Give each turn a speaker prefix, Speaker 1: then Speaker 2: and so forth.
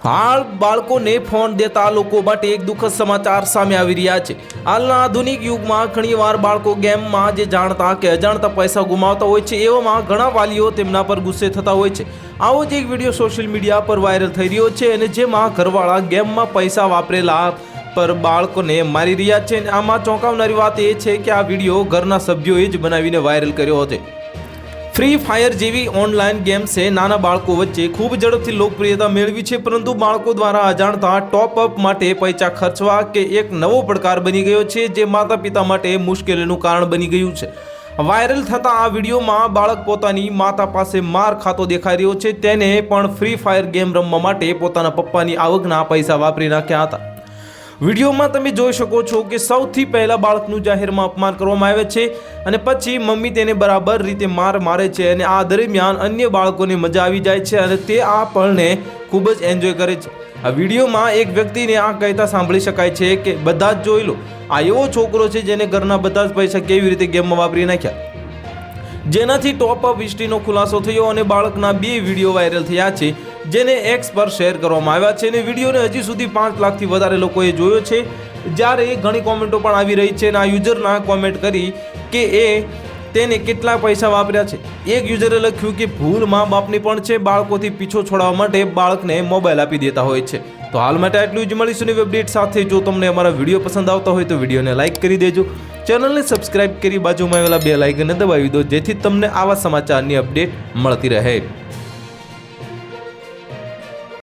Speaker 1: હાલ બાળકોને ફોન દેતા લોકો માટે એક દુઃખદ સમાચાર સામે આવી રહ્યા છે। હાલના આધુનિક યુગમાં ઘણીવાર બાળકો ગેમમાં જે જાણતા કે અજાણતા પૈસા ગુમાવતા હોય છે, એવામાં ઘણા વાલીઓ તેમના પર ગુસ્સે થતા હોય છે। આવો જ એક વિડીયો સોશિયલ મીડિયા પર વાયરલ થઈ રહ્યો છે અને જેમાં ઘરવાળા ગેમમાં પૈસા વાપરેલા પર બાળકોને મારી રહ્યા છે। આમાં ચોંકાવનારી વાત એ છે કે આ વિડીયો ઘરના સભ્યોએ જ બનાવીને વાયરલ કર્યો હતો। ફ્રી ફાયર જેવી ઓનલાઈન ગેમ્સે નાના બાળકો વચ્ચે ખૂબ ઝડપથી લોકપ્રિયતા મેળવી છે, પરંતુ બાળકો દ્વારા અજાણતા ટોપ અપ માટે પૈસા ખર્ચવા કે એક નવો પડકાર બની ગયો છે, જે માતા પિતા માટે મુશ્કેલીનું કારણ બની ગયું છે। વાયરલ થતા આ વિડીયોમાં બાળક પોતાની માતા પાસે માર ખાતો દેખાઈ રહ્યો છે। તેને પણ ફ્રી ફાયર ગેમ રમવા માટે પોતાના પપ્પાની આવકના પૈસા વાપરી નાખ્યા હતા। વિડીયોમાં તમે જોઈ શકો છો કે સૌથી પહેલા બાળકનું જાહેરમાં અપમાન કરવામાં આવે છે અને પછી મમ્મી તેને બરાબર રીતે મારે છે અને આ દરમિયાન અન્ય બાળકોને મજા આવી જાય છે અને તે આ પળને ખૂબ જ એન્જોય કરે છે। આ વિડીયોમાં એક વ્યક્તિને આ કહેતા સાંભળી શકાય છે કે બધા જ જોઈ લો, આ એવો છોકરો છે જેને ઘરના બધા જ પૈસા કેવી રીતે ગેમમાં વાપરી નાખ્યા, જેનાથી ટોપ અપ હિસ્ટ્રીનો ખુલાસો થયો અને બાળકના 2 વિડીયો વાયરલ થયા છે, જેને એક્સ પર શેર કરવામાં આવ્યા છે અને વિડીયોને હજી સુધી 5 લાખથી વધારે લોકોએ જોયો છે। જ્યારે ઘણી કોમેન્ટો પણ આવી રહી છે અને આ યુઝરના કોમેન્ટ કરી કે તેને કેટલા પૈસા વાપર્યા છે। એક યુઝરે લખ્યું કે ભૂલ મા બાપની પણ છે, બાળકોથી પીછો છોડાવવા માટે બાળકને મોબાઈલ આપી દેતા હોય છે। તો હાલ માટે આટલું જ, મળીશું નવી અપડેટ સાથે। જો તમને અમારા વિડીયો પસંદ આવતા હોય તો વિડીયોને લાઇક કરી દેજો, ચેનલને સબસ્ક્રાઇબ કરી બાજુમાં આવેલા બેલ આઇકનને દબાવી દો, જેથી તમને આવા સમાચારની અપડેટ મળતી રહે।